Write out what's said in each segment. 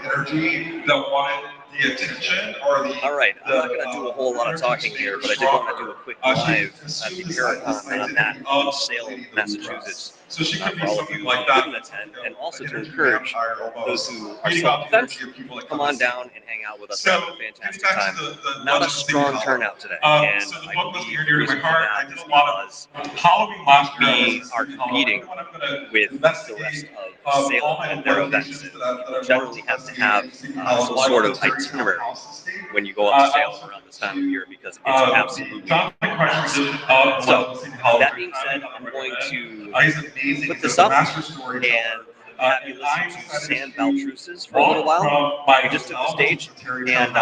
energy that wanted the attention or the. All right, I'm not going to do a whole lot of talking here, but I did want to do a quick live at the Paracon on that in Salem, Massachusetts. So she could For be all of something you like who that. didn't attend, and also to encourage those who are self-defense, come on down and hang out with us. Have a fantastic time. Not a strong turnout today, and So the I book was believe near the to reason my for heart. that I did is a lot because of Halloween last year. we are competing with the rest of Salem and their events. And you generally have to have some sort of itinerary when you go up to Salem around this time of year because it's absolutely massive. So, that being said, I'm going to put this up and have you listen to Sam Baltrusis for a little while. He just took the stage, and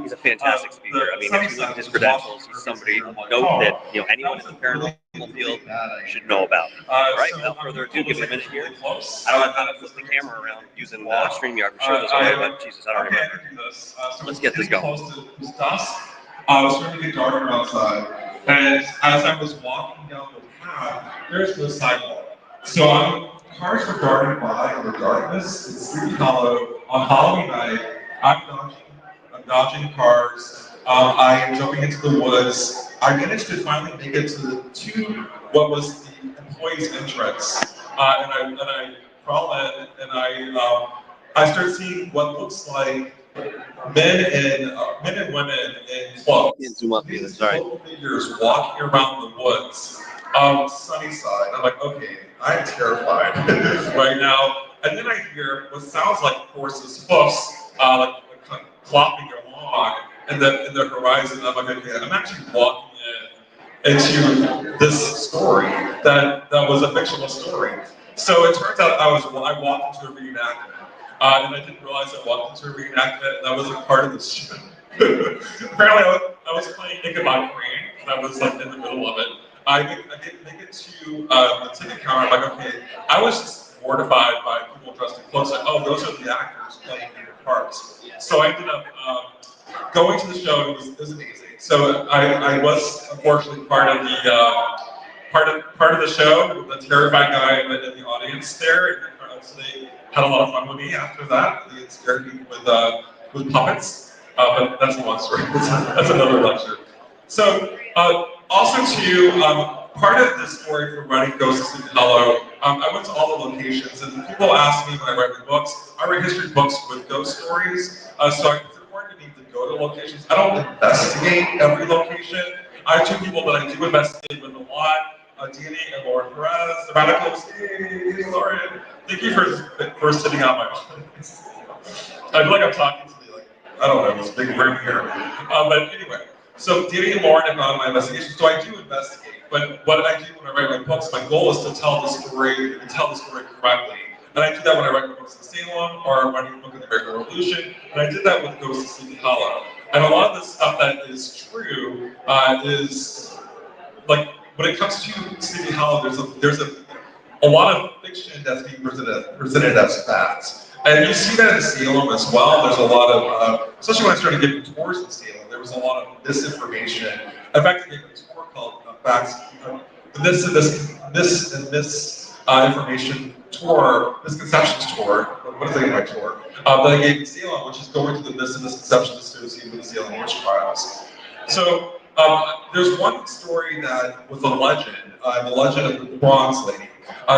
he's a fantastic speaker. I mean, if you look at his credentials, he's somebody of note that anyone in the paranormal field should know about. All right, without further ado, give me a minute here. I don't know how to flip the camera around using StreamYard. I'm sure there's a way, but Jesus, I don't remember. Let's get this going. It was dusk. It was starting to get darker outside, and as I was walking down the path, there's no sidewalk. So cars were darting by in the darkness. It's Sleepy Hollow on Halloween night. I'm dodging cars. I am jumping into the woods. I managed to finally make it to what was the employee's entrance, and I crawl in, and I start seeing what looks like men and women in clothes. Zoom up here, sorry. Figures walking around the woods. Sunnyside. I'm like, okay, I'm terrified right now. And then I hear what sounds like horses' hoofs, like clopping along in the horizon. I'm like, okay, I'm actually walking into this story that was a fictional story. So it turns out I walked into a reenactment. And I didn't realize I walked into a reenactment, and I was a part of this show. Apparently, I was playing Ichabod Crane, and I was like in the middle of it. I didn't make it to the ticket counter. I'm like, okay, I was just mortified by people dressed in clothes. Like, oh, those are the actors playing their parts. So I ended up going to the show. It was amazing. So I was unfortunately part of the show, the terrified guy in the audience there. So they had a lot of fun with me after that. They had scared me with puppets, but that's a long story. That's another lecture. So also too, part of the story for writing Ghosts of Sleepy Hollow, I went to all the locations, and people ask me when I write my books. I write history books with ghost stories, so it's important to me to go to locations. I don't investigate every location. I have two people that I do investigate with a lot. Danny and Lauren Perez, the radicals. Hey, Lauren, thank you for sitting on my office. I feel like I'm talking to I don't know, this big room here. But anyway, so Danny and Lauren have gone on my investigation, so I do investigate. But what I do when I write my books, my goal is to tell the story and tell the story correctly. And I do that when I write my books in Salem or I'm writing a book in the American Revolution. And I did that with Ghosts of Sleepy Hollow. And a lot of the stuff that is true is like, when it comes to Sleepy Hollow, there's a lot of fiction that's being presented as facts. And you see that in Salem as well. There's a lot of, especially when I started giving tours in Salem, there was a lot of misinformation. In fact, I gave a tour called Facts, this information tour, misconceptions tour. What is the name of my tour? That I gave in Salem, which is going through the myths and misconceptions associated with the Salem witch trials. So there's one story that was a legend, the legend of the Bronze Lady.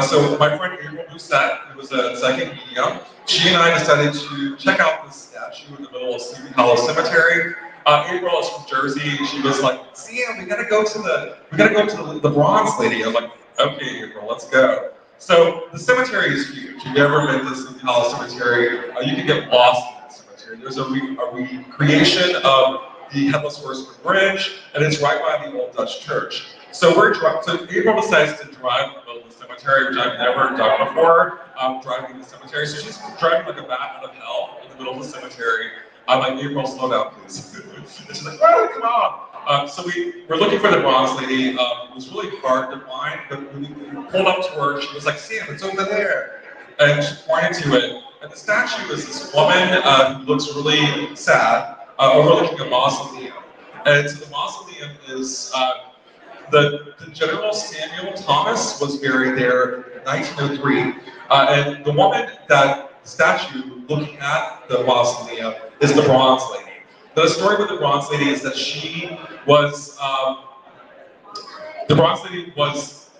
So my friend April Doucette, who was a psychic medium, she and I decided to check out this statue in the middle of Sleepy Hollow Cemetery. April is from Jersey. She was like, "Sam, we gotta go to the Bronze Lady." I'm like, "Okay, April, let's go." So the cemetery is huge. If you've ever been to Sleepy Hollow Cemetery, you can get lost in the cemetery. There's a recreation of the Headless Horseman Bridge, and it's right by the Old Dutch Church. So April decides to drive in the middle of the cemetery, which I've never done before, driving in the cemetery. So she's driving like a bat out of hell in the middle of the cemetery. I'm like, April, slow down, please. And she's like, oh, come on. So we're looking for the Bronze Lady. It was really hard to find, but when we pulled up to her, she was like, Sam, it's over there. And she pointed to it. And the statue is this woman who looks really sad, overlooking a mausoleum. And so the mausoleum is, the General Samuel Thomas was buried there in 1903. And the woman that statue looking at the mausoleum is the Bronze Lady. The story with the Bronze Lady is that she was, the Bronze Lady was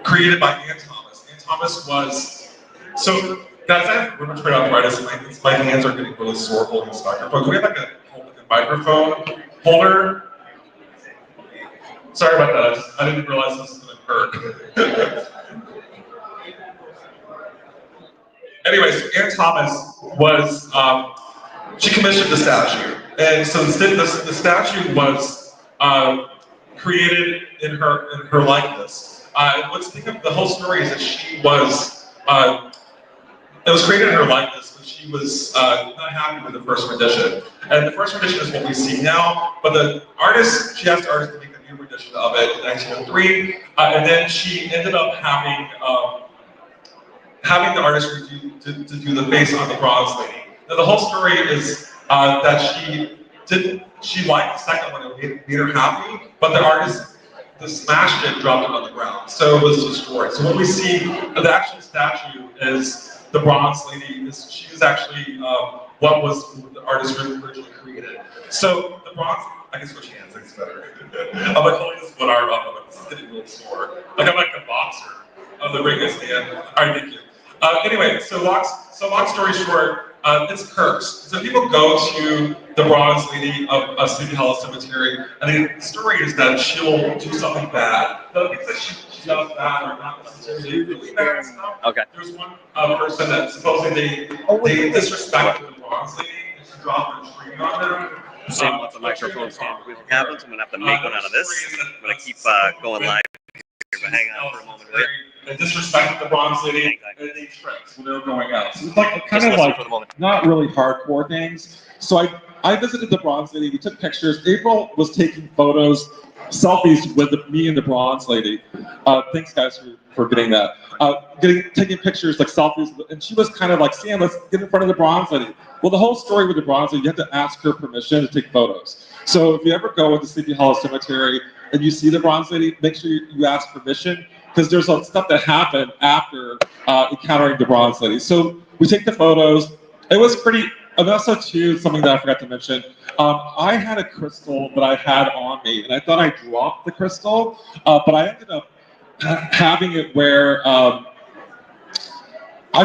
created by Ann Thomas. Ann Thomas was, so guys, I have rheumatoid arthritis, my hands are getting really sore holding this microphone. Do we have like a microphone holder? Sorry about that, I didn't realize this was going to hurt. Anyways, Ann Thomas was, she commissioned the statue. And so the statue was created in her likeness. What's the whole story is that she was, it was created in her likeness, but she was not happy with the first rendition. And the first rendition is what we see now, but the artist, she asked the artist to make a new rendition of it in 1903, and then she ended up having the artist to do the face on the Bronze Lady. Now the whole story is that she liked the second one, it made her happy, but the artist smashed it, dropped it on the ground, so it was destroyed. So what we see, the actual statue is the Bronze Lady. She is actually what the artist originally created. So the bronze, I can switch hands, it's better. I'm like holding this one arm up, I'm like, this is getting really sore. Like I'm like a boxer of the ring is the end. All right, thank you. Anyway, so long story short, it's cursed. So people go to the Bronze Lady of Sleepy Hollow Cemetery, and the story is that she'll do something bad. The things that she does bad are not necessarily really bad stuff. Okay. There's one person that supposedly they disrespected the Bronze Lady, and she dropped a tree on her. Same with the microphone stand happens. I'm gonna have to make one out of this. I'm gonna keep going live here, but hang on for a moment, will you? They disrespected the Bronze Lady, and they tripped when they were going out. So it's like kind of like not really hardcore things. So I visited the Bronze Lady. We took pictures. April was taking photos, selfies with me and the Bronze Lady. Thanks guys for getting that. Taking pictures like selfies, and she was kind of like, Sam, let's get in front of the Bronze Lady. Well, the whole story with the Bronze Lady, you have to ask her permission to take photos. So if you ever go into Sleepy Hollow Cemetery and you see the Bronze Lady, make sure you ask permission, because there's some stuff that happened after encountering the Bronze Lady. So we take the photos. It was pretty, and also too, something that I forgot to mention, I had a crystal that I had on me, and I thought I dropped the crystal, but I ended up having it where I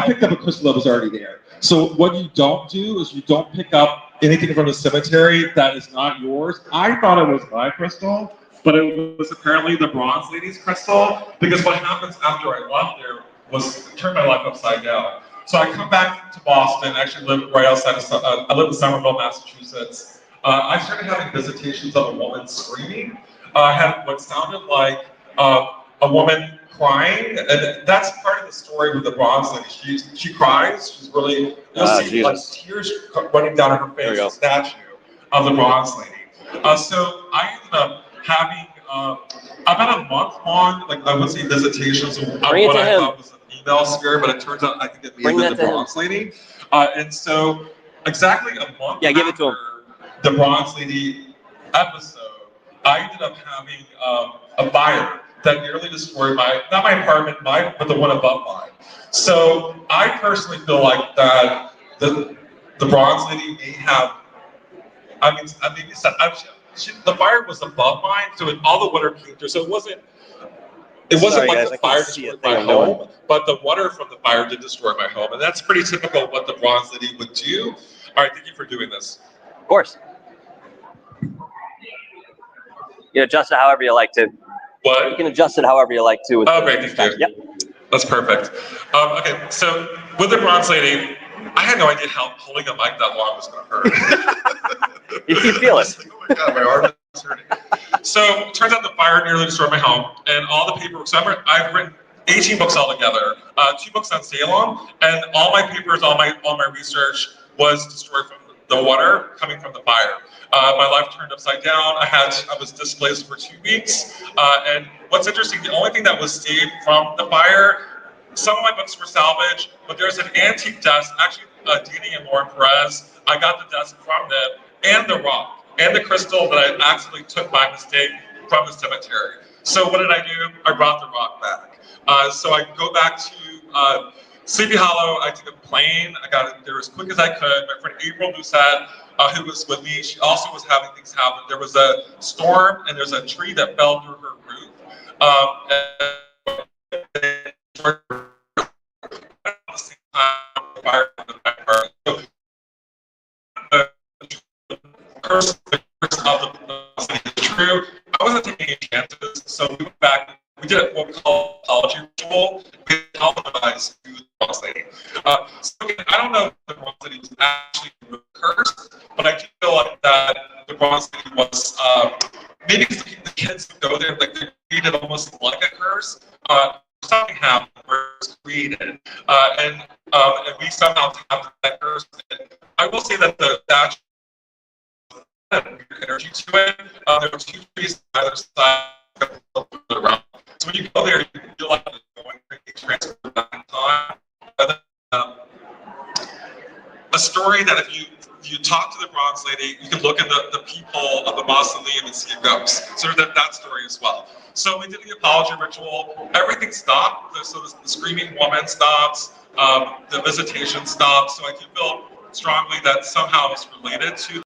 picked up a crystal that was already there. So what you don't do is you don't pick up anything from the cemetery that is not yours. I thought it was my crystal, but it was apparently the Bronze Lady's crystal, because what happens after I left there was turn my life upside down. So I come back to Boston, I actually live right outside of, I live in Somerville, Massachusetts. I started having visitations of a woman screaming. I had what sounded like a woman crying, and that's part of the story with the Bronze Lady. She cries, she's really, you'll see like tears running down her face, the statue of the Bronze Lady. So I ended up having about a month long, like I would say visitations of what I thought was a female spirit, but it turns out I think it may have been the Bronze Lady. And so exactly a month after the Bronze Lady episode, I ended up having a fire that nearly destroyed not my apartment, but the one above mine. So I personally feel like that the Bronze Lady may have, the fire was above mine, so all the water came through. So it wasn't like the fire destroyed my home, but the water from the fire did destroy my home, and that's pretty typical of what the Bronze Lady would do. All right, thank you for doing this. Of course. You adjust it however you like to. What? You can adjust it however you like to. Oh, great, thank you. Yep. That's perfect. Okay, so with the Bronze Lady, I had no idea how holding a mic that long was going to hurt. You can feel it. Like, oh my God, my arm is hurting. So it turns out the fire nearly destroyed my home, and all the paperwork. So I've written 18 books altogether, 2 books on Salem, and all my papers, all my research was destroyed from the water coming from the fire. My life turned upside down. I was displaced for 2 weeks. And what's interesting, the only thing that was saved from the fire, some of my books were salvaged, but there's an antique desk, actually Danny and Lauren Perez. I got the desk from them, and the rock, and the crystal that I accidentally took by mistake from the cemetery. So what did I do? I brought the rock back. So I go back to Sleepy Hollow, I took a plane. I got there as quick as I could. My friend April Doucette, who was with me, she also was having things happen. There was a storm, and there's a tree that fell through her roof. And at the same time, the fire in the backyard. So, the curse of the is true. I wasn't taking any chances, so we went back. We did what we call apology ritual. We apologized to the boss lady. So again, I don't know if the boss lady was actually cursed, but I do feel like that the boss lady was maybe because the kids would go there, like they treated almost like a curse. Something happened where it was created, and we somehow tapped that curse. And I will say that the actual energy to it. There were two trees on either side around. So when you go there, you feel like going transfer back in time. And then, a story that if you talk to the bronze lady, you can look at the people of the mausoleum and see a ghost. So that story as well. So we did the apology ritual. Everything stopped. So the screaming woman stops. The visitation stops. So I do feel strongly that somehow it's related to.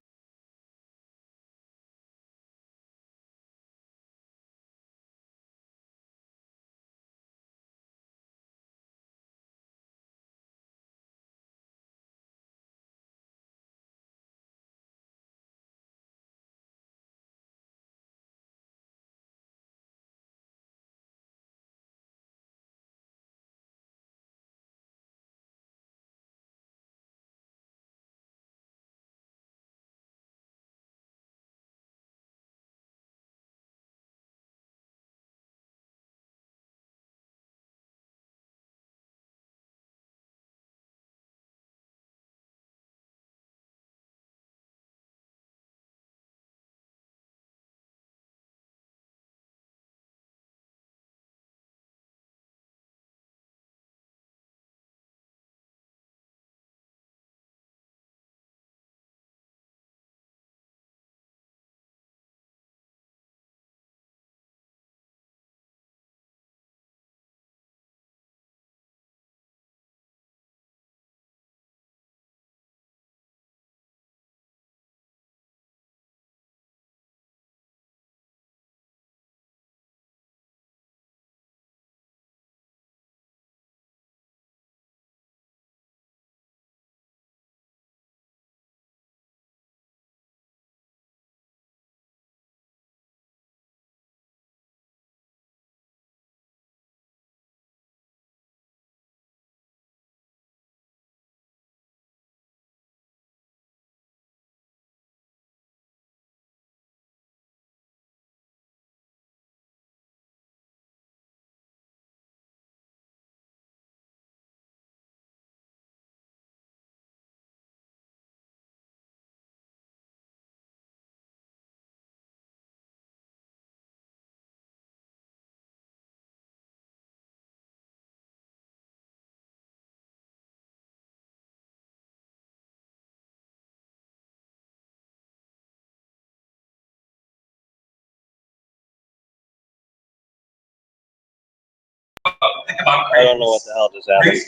Think about I don't know what the hell just happened.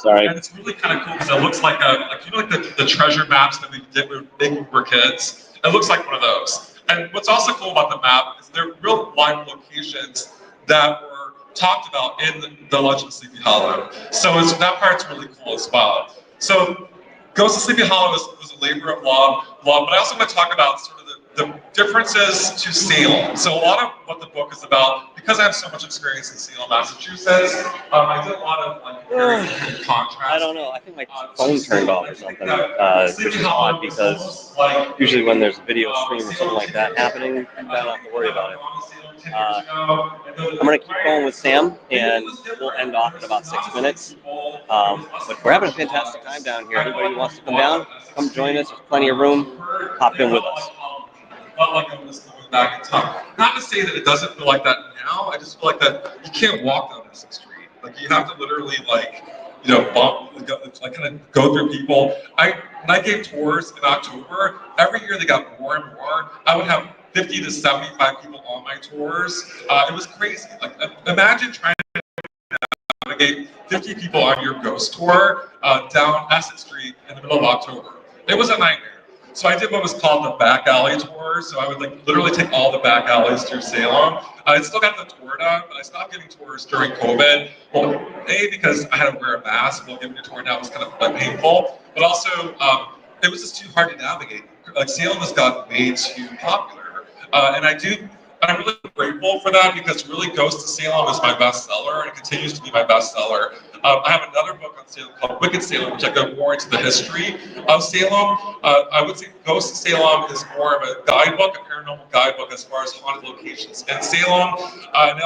Sorry. And it's really kind of cool because it looks like the treasure maps that we did when we were kids. It looks like one of those. And what's also cool about the map is they're real live locations that were talked about in the Legend of Sleepy Hollow. So that part's really cool as well. So Ghost of Sleepy Hollow was a labor of love, but I also want to talk about sort of the differences to Salem. So a lot of what the book is about, because I have so much experience in Salem, Massachusetts, I did a lot of contrast. I don't know. I think my phone turned off or something, which is odd because usually when there's a video stream or something like that happening, I don't have to worry about it. I'm going to keep going with Sam, and we'll end off in about 6 minutes. But we're having a fantastic time down here. Anybody who wants to come down, come join us. There's plenty of room. Hop in with us. Felt like I was going back in time. Not to say that it doesn't feel like that now. I just feel like that you can't walk down Essex Street. Like you have to literally bump, kind of go through people. When I gave tours in October, every year they got more and more. I would have 50 to 75 people on my tours. It was crazy. Like imagine trying to navigate 50 people on your ghost tour down Essex Street in the middle of October. It was a nightmare. So I did what was called the back alley tour. So I would like literally take all the back alleys through Salem. I still got the tour done, but I stopped giving tours during COVID. Well, A, because I had to wear a mask while giving a tour now was kind of painful, but also it was just too hard to navigate. Like Salem has gotten way too popular, I'm really grateful for that because really Ghost of Salem is my bestseller and it continues to be my bestseller. I have another book on Salem called Wicked Salem, which I go more into the history of Salem. I would say Ghost of Salem is more of a guidebook, a paranormal guidebook as far as haunted locations in Salem. And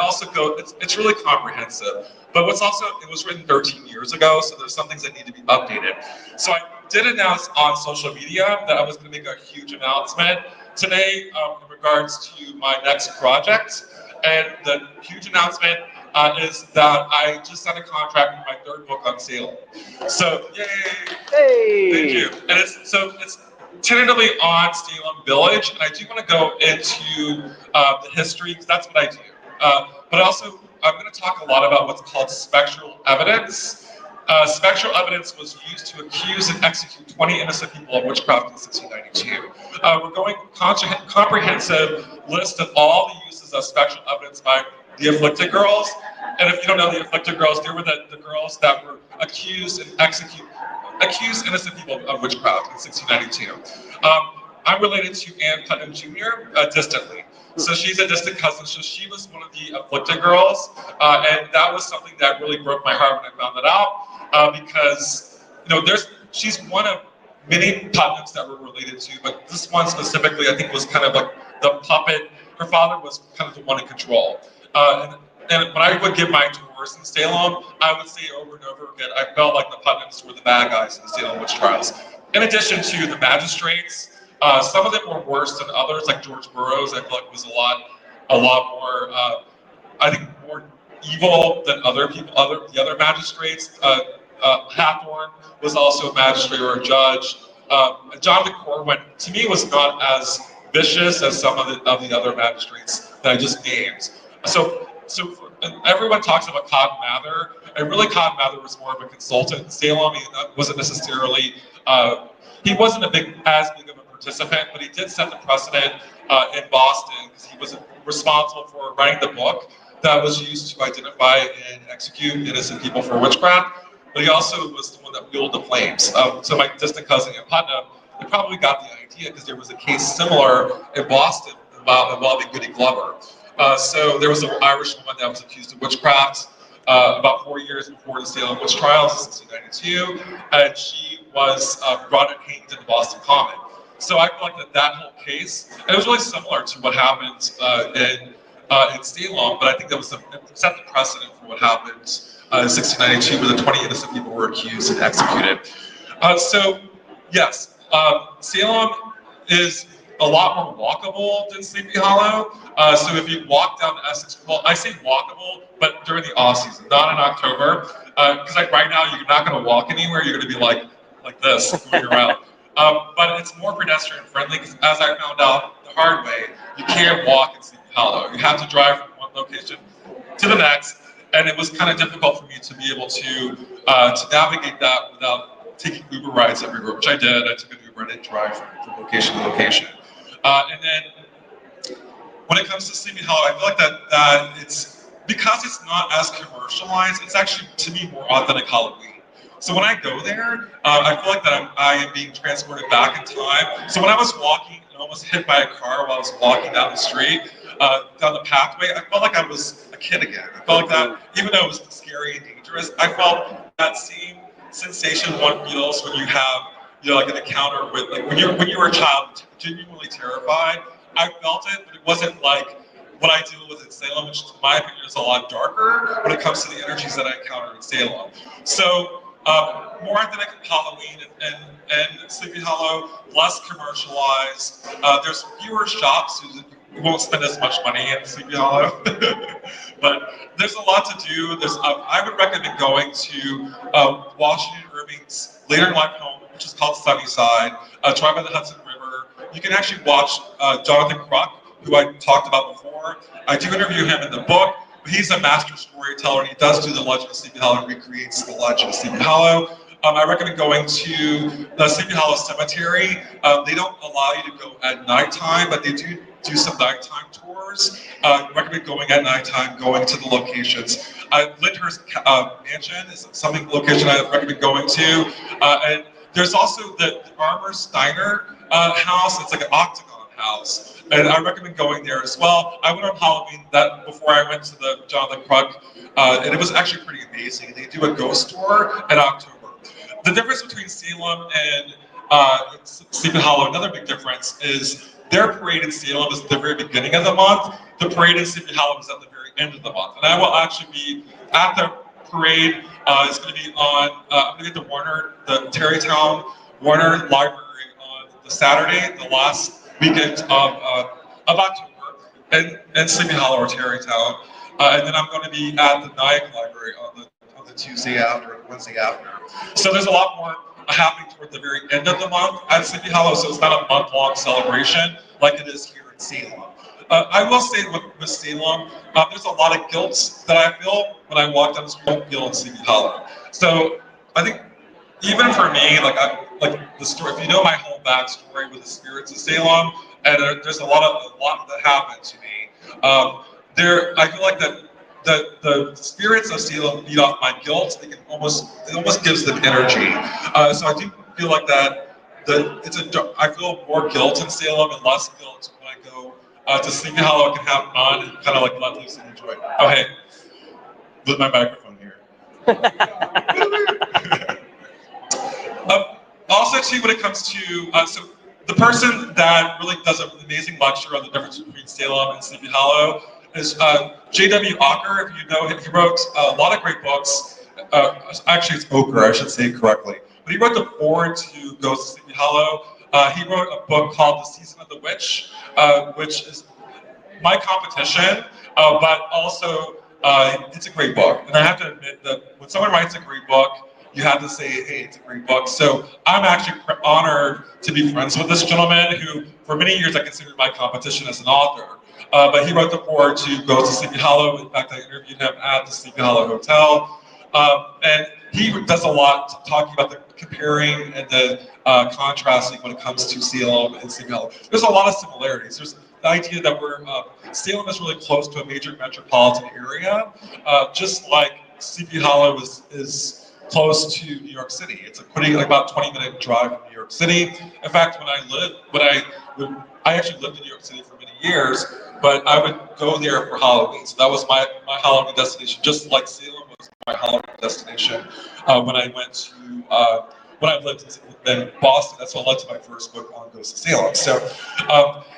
it's really comprehensive. But it was written 13 years ago, so there's some things that need to be updated. So I did announce on social media that I was going to make a huge announcement today in regards to my next project. And the huge announcement is that I just signed a contract for my third book on Salem. So, yay! Hey! Thank you. And it's tentatively on Salem Village, and I do want to go into the history, because that's what I do. But also, I'm going to talk a lot about what's called spectral evidence. Spectral evidence was used to accuse and execute 20 innocent people of witchcraft in 1692. We're going comprehensive list of all the uses of spectral evidence by the afflicted girls. And if you don't know the afflicted girls, they were the girls that were accused innocent people of witchcraft in 1692. I'm related to Ann Putnam Jr. Distantly. So she's a distant cousin. So she was one of the afflicted girls, and that was something that really broke my heart when I found that out, because she's one of many Putnams that we're related to, but this one specifically, I think, was kind of like the puppet. Her father was kind of the one in control. And when I would give my tours in Salem, I would say over and over again, I felt like the Putnams were the bad guys in the Salem witch trials. In addition to the magistrates, some of them were worse than others, like George Burroughs, I feel like was a lot more, I think, more evil than the other magistrates. Hathorne was also a magistrate or a judge. Jonathan Corwin, to me, was not as vicious as some of the other magistrates that I just named. So everyone talks about Cotton Mather, and really Cotton Mather was more of a consultant in Salem. He wasn't necessarily, he wasn't as big of a participant, but he did set the precedent in Boston because he was responsible for writing the book that was used to identify and execute innocent people for witchcraft. But he also was the one that fueled the flames. So my distant cousin in Putnam, they probably got the idea because there was a case similar in Boston involving Goody Glover. So there was an Irish woman that was accused of witchcraft about 4 years before the Salem witch trials in 1692, and she was brought and hanged in the Boston Common. So I feel like that whole case, and it was really similar to what happened in Salem, but I think that was set the precedent for what happened in 1692, where the 20 innocent people were accused and executed. So yes, Salem is a lot more walkable than Sleepy Hollow. So if you walk down to Essex, well, I say walkable, but during the off season, not in October, because like right now you're not going to walk anywhere. You're going to be like this moving around. But it's more pedestrian friendly because, as I found out the hard way, you can't walk in Sleepy Hollow. You have to drive from one location to the next, and it was kind of difficult for me to be able to navigate that without taking Uber rides everywhere, which I did. I took an Uber and I didn't drive from location to location. And then when it comes to Sleepy Hollow, I feel like that it's because it's not as commercialized. It's actually, to me, more authentic Halloween. So when I go there, I feel like that I am being transported back in time. So when I was walking and almost hit by a car while I was walking down the street, down the pathway, I felt like I was a kid again. I felt like that, even though it was scary and dangerous, I felt that same sensation one feels when you have, like an encounter with, like when you were a child, genuinely terrified. I felt it, but it wasn't like what I deal with in Salem, which in my opinion is a lot darker when it comes to the energies that I encounter in Salem. So more authentic Halloween and Sleepy Hollow, less commercialized. There's fewer shops who won't spend as much money in Sleepy Hollow, but there's a lot to do. I would recommend going to Washington Irving's later in life home, which is called Sunnyside, right by the Hudson River. You can actually watch Jonathan Kruk, who I talked about before. I do interview him in the book. he's a master storyteller, and he does do the Legend of Sleepy Hollow and recreates the Legend of Sleepy Hollow. I recommend going to the Sleepy Hollow Cemetery. They don't allow you to go at nighttime, but they do some nighttime tours. I recommend going at nighttime, going to the locations. Lyndhurst Mansion is something location I recommend going to. And there's also the Armour Steiner house. It's like an octagon house, and I recommend going there as well. I went on Halloween before I went to the Jonathan Kruk, and it was actually pretty amazing. They do a ghost tour in October. The difference between Salem and Sleepy Hollow, another big difference is their parade in Salem is at the very beginning of the month. The parade in Sleepy Hollow is at the very end of the month. And I will actually be at the parade. It's going to be on, I'm going to be at the Tarrytown Warner Library on the Saturday, the last weekend of October, in Sleepy Hollow or Tarrytown. And then I'm going to be at the Nyack Library on the Tuesday after, Wednesday after. So there's a lot more happening toward the very end of the month at Sleepy Hollow, so it's not a month-long celebration like it is here in Salem. I will say with Salem, there's a lot of guilt that I feel when I walk down the street. I don't feel in Sleepy Hollow. So I think even for me, like the story, if you know my whole backstory with the spirits of Salem, and there's a lot that happened to me. I feel like that the spirits of Salem beat off my guilt. It almost gives them energy. So I do feel like that. I feel more guilt in Salem and less guilt when I go to Sleepy Hollow. I can have fun and kind of like let loose and enjoy. Oh hey, with my microphone here. Also, too, when it comes to so the person that really does an amazing lecture on the difference between Salem and Sleepy Hollow is J.W. Ocker. If you know him, he wrote a lot of great books. Actually, it's Oker, I should say it correctly. But he wrote the foreword to Ghost of Sleepy Hollow. He wrote a book called The Season of the Witch, which is my competition, but also it's a great book. And I have to admit that when someone writes a great book, you have to say, hey, it's a great book. So I'm actually honored to be friends with this gentleman who, for many years, I considered my competition as an author. But he wrote the foreword to Ghost of Sleepy Hollow. In fact, I interviewed him at the Sleepy Hollow Hotel. And he does a lot talking about the comparing and the contrasting when it comes to Salem and Sleepy Hollow. There's a lot of similarities. There's the idea that Salem is really close to a major metropolitan area, just like Sleepy Hollow is close to New York City. It's about 20-minute drive from New York City. In fact, I actually lived in New York City for many years, but I would go there for Halloween. So that was my Halloween destination, just like Salem was my Halloween destination when I lived in Boston. That's what led to my first book on Ghost of Salem.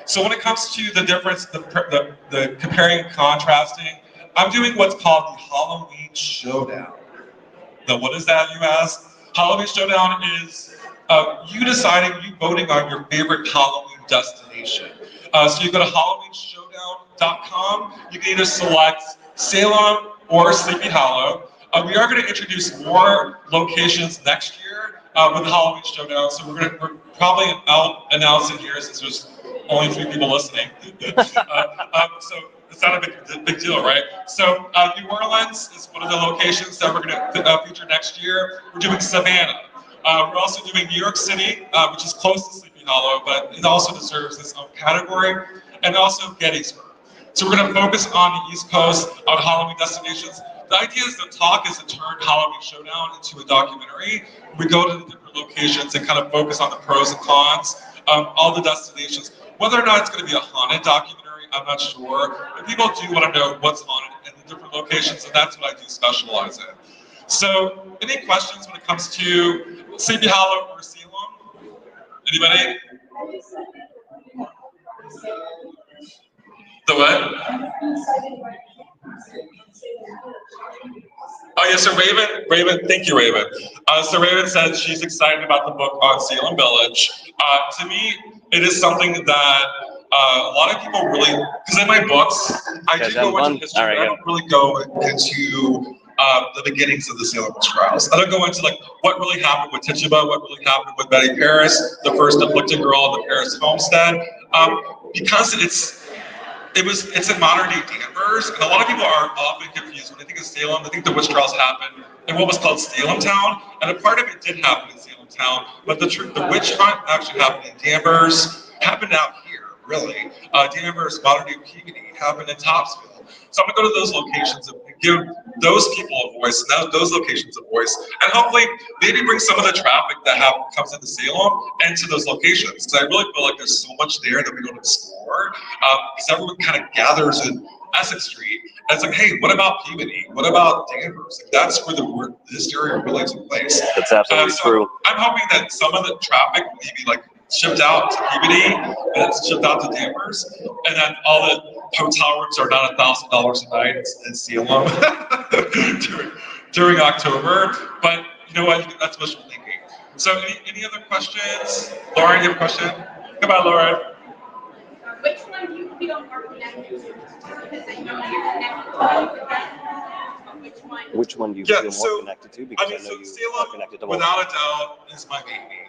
So when it comes to the difference, the comparing and contrasting, I'm doing what's called the Halloween Showdown. Now, what is that, you ask? Halloween Showdown is you voting on your favorite Halloween destination. So you go to HalloweenShowdown.com. You can either select Salem or Sleepy Hollow. We are going to introduce more locations next year with the Halloween Showdown. So we're probably announce it here since there's only 3 people listening. So it's not a big deal, right? So New Orleans is one of the locations that we're going to feature next year. We're doing Savannah. We're also doing New York City, which is close to Sleepy Hollow, but it also deserves its own category, and also Gettysburg. So we're going to focus on the East Coast on Halloween destinations. The idea is the talk is to turn Halloween Showdown into a documentary. We go to the different locations and kind of focus on the pros and cons, all the destinations. Whether or not it's going to be a haunted documentary, I'm not sure. But people do want to know what's haunted in the different locations, and that's what I do specialize in. So, any questions when it comes to Sleepy Hollow or Salem? Anybody? The what? Oh yeah, so Raven, thank you, Raven. So Raven said she's excited about the book on Salem Village. To me, it is something that a lot of people really, because in my books, I do go into history, but I don't really go into the beginnings of the Salem Witch Trials. I don't go into like what really happened with Tituba, what really happened with Betty Paris, the first afflicted girl in the Paris homestead, because It's in modern day Danvers, and a lot of people are often confused when they think of Salem. They think the witch trials happened in what was called Salem Town, and a part of it did happen in Salem Town, but the witch hunt actually happened in Danvers, happened out here, really. Danvers, modern day Peabody, happened in Topsville. So I'm gonna go to those locations and give those people a voice, and those locations a voice, and hopefully maybe bring some of the traffic that comes into Salem into those locations. Because I really feel like there's so much there that we don't explore. Because everyone kind of gathers in Essex Street, and it's like, hey, what about Peabody? What about Danvers? Like, that's where the hysteria really took place. That's absolutely true. I'm hoping that some of the traffic maybe like shipped out to Peabody and it's shipped out to Danvers, and then all the hotel rooms are not $1,000 a night in Salem during October. But you know what? That's wishful thinking. So, any other questions? Lauren, you have a question? Come on, Lauren. Which one do you feel more connected to? Because I know you're connected to both. Which one do you feel more connected to? Because I know you Salem, are connected to both. without a doubt, is my baby.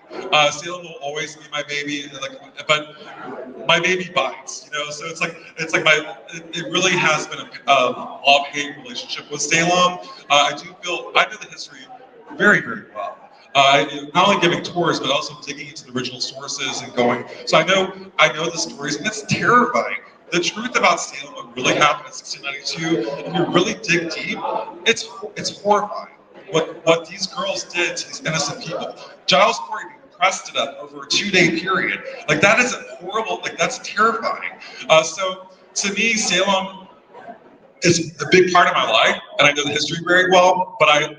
Salem will always be my baby. But my baby bites, So it's like it really has been a love-hate relationship with Salem. I know the history very, very well. Not only giving tours, but also digging into the original sources and going. So I know the stories, and it's terrifying. The truth about Salem, what really happened in 1692, if you really dig deep, it's horrifying. What these girls did to these innocent people. Giles Corey being pressed to death over a 2-day period. Like, that is horrible. Like, that's terrifying. So to me, Salem is a big part of my life, and I know the history very well. But I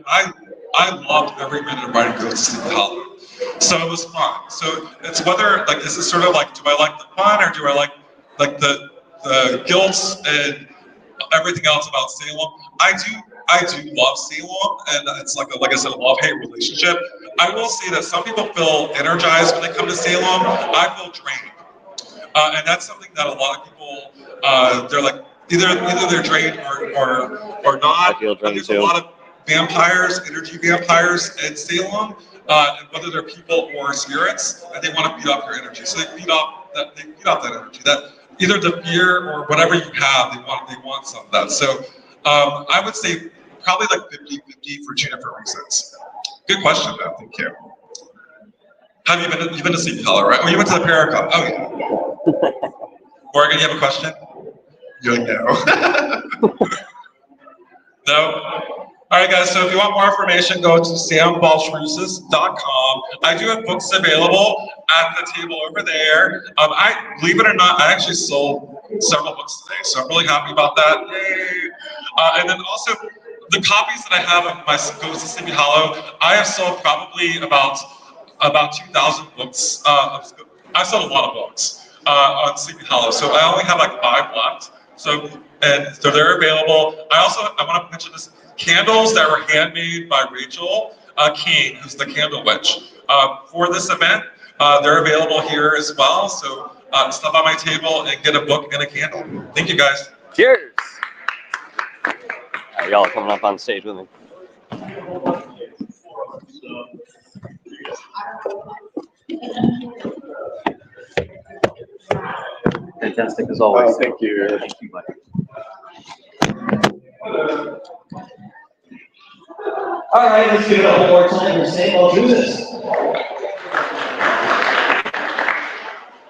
loved every minute of writing Ghost of Sleepy Hollow. So it was fun. So it's whether, like, is it sort of like, do I like the fun or do I like the guilt and everything else about Salem? I do love Salem, and it's like I said, a love-hate relationship. I will say that some people feel energized when they come to Salem. I feel drained, and that's something that a lot of people they're like either they're drained or not. I feel drained There's too. a lot of vampires, energy vampires in Salem, whether they're people or spirits, and they want to feed off your energy. So they feed off that energy. That either the fear or whatever you have, they want some of that. So I would say probably like 50-50 for 2 different reasons. Good question, though. Thank you. Have you been? You've been to Sleepy Hollow, right? Oh, you went to the Paracon. Oh, yeah. Morgan, you have a question? You're like, no. No? All right, guys, so if you want more information, go to sambalshruses.com. I do have books available at the table over there. Believe it or not, I actually sold several books today, so I'm really happy about that. Yay! And then also, the copies that I have of my Ghost of Sleepy Hollow, I have sold probably about 2,000 books. I've sold a lot of books on Sleepy Hollow, so I only have like 5 left. So they're available. I want to mention this. Candles that were handmade by Rachel King, who's the candle witch, for this event. They're available here as well. So stop by my table and get a book and a candle. Thank you, guys. Cheers. Y'all are coming up on stage with me. Fantastic as always. Oh, thank you. Thank you, buddy. All right, let's give it a little more time for Sam. I'll do this.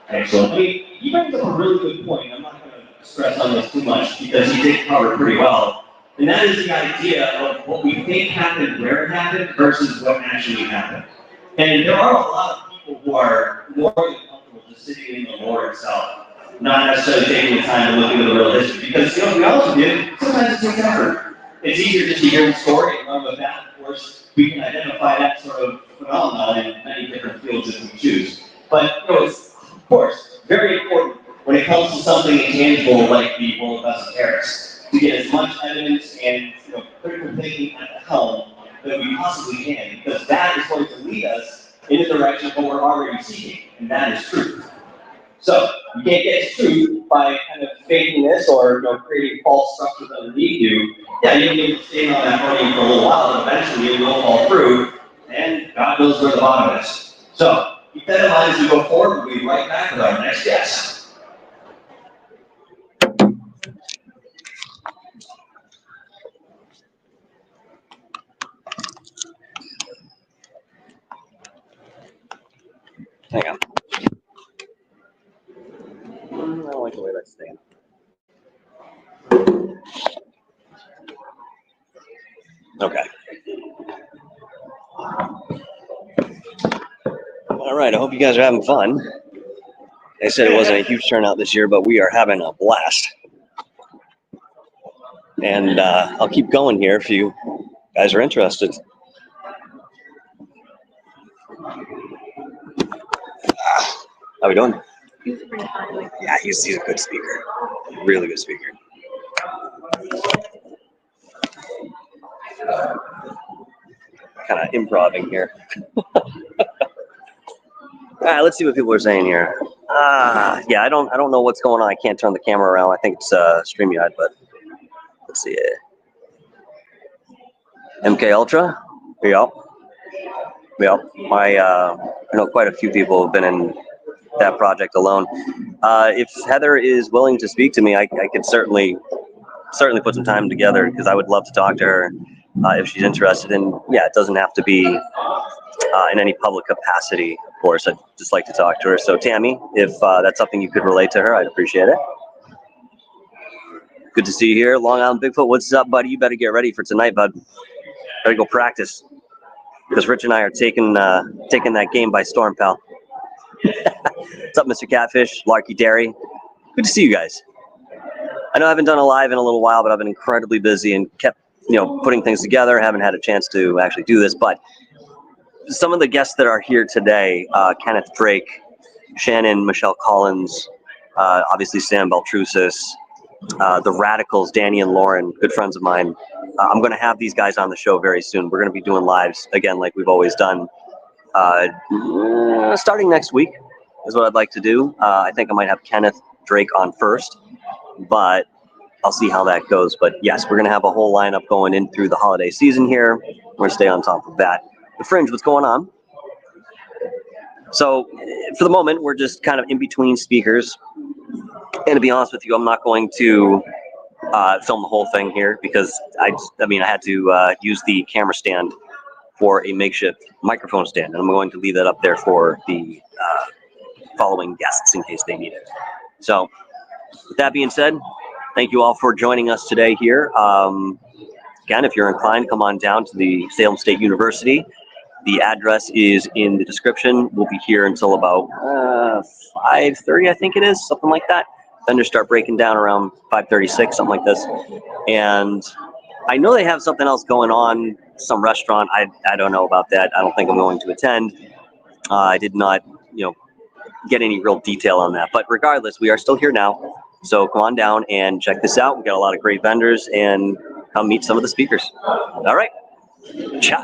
Excellent. I mean, you bring up a really good point. I'm not going to stress on this too much because you did cover it pretty well. And that is the idea of what we think happened, where it happened, versus what actually happened. And there are a lot of people who are more than comfortable just sitting in the lore itself, not necessarily taking the time to look into the real history. Because, to be honest with you, sometimes it takes effort. It's easier just to hear the story and run with that. Of course, we can identify that sort of phenomenon in many different fields if we choose. But it's, of course, very important when it comes to something intangible like the World of Esoterics to get as much evidence and critical thinking at the helm that we possibly can, because that is going to lead us in the direction of what we're already seeking, and that is truth. So you can't get to truth by kind of faking this or creating false structures underneath you. Yeah, you'll be staying on that podium for a little while, and eventually it will fall through, and God knows where the bottom is. So keep that in mind as we go forward. We'll be right back with our next guest. you guys are having fun. They said it wasn't a huge turnout this year, but we are having a blast. And I'll keep going here if you guys are interested. How we doing? Yeah, he's a good speaker. Really good speaker. Kind of improvising here. All right, let's see what people are saying here. Yeah, I don't know what's going on. I can't turn the camera around. I think it's StreamYard, but let's see it. MK Ultra. Yep. I know quite a few people have been in that project alone. If Heather is willing to speak to me, I could certainly put some time together because I would love to talk to her if she's interested. And yeah, it doesn't have to be in any public capacity, of course. I'd just like to talk to her. So Tammy, if that's something you could relate to her, I'd appreciate it. Good to see you here, Long Island Bigfoot. What's up, buddy? You better get ready for tonight, bud. Better go practice because Rich and I are taking that game by storm, pal. What's up, Mr. Catfish, Larky Dairy? Good to see you guys. I know I haven't done a live in a little while, but I've been incredibly busy and kept, putting things together. Haven't had a chance to actually do this, but some of the guests that are here today, Kenneth Drake, Shannon, Michelle Collins, obviously Sam Beltrusis, the Radicals, Danny and Lauren, good friends of mine. I'm going to have these guys on the show very soon. We're going to be doing lives again, like we've always done. Starting next week is what I'd like to do. I think I might have Kenneth Drake on first, but I'll see how that goes. But yes, we're going to have a whole lineup going in through the holiday season here. We're going to stay on top of that. The Fringe, what's going on? So for the moment, we're just kind of in between speakers. And to be honest with you, I'm not going to film the whole thing here because I had to use the camera stand for a makeshift microphone stand, and I'm going to leave that up there for the following guests in case they need it. So with that being said, thank you all for joining us today here. Again, if you're inclined, come on down to the Salem State University. The address is in the description. We'll be here until about 5:30, I think it is, something like that. Vendors start breaking down around 5:36, something like this. And I know they have something else going on, some restaurant. I don't know about that. I don't think I'm going to attend. I did not, get any real detail on that. But regardless, we are still here now. So come on down and check this out. We got a lot of great vendors and come meet some of the speakers. All right. Ciao.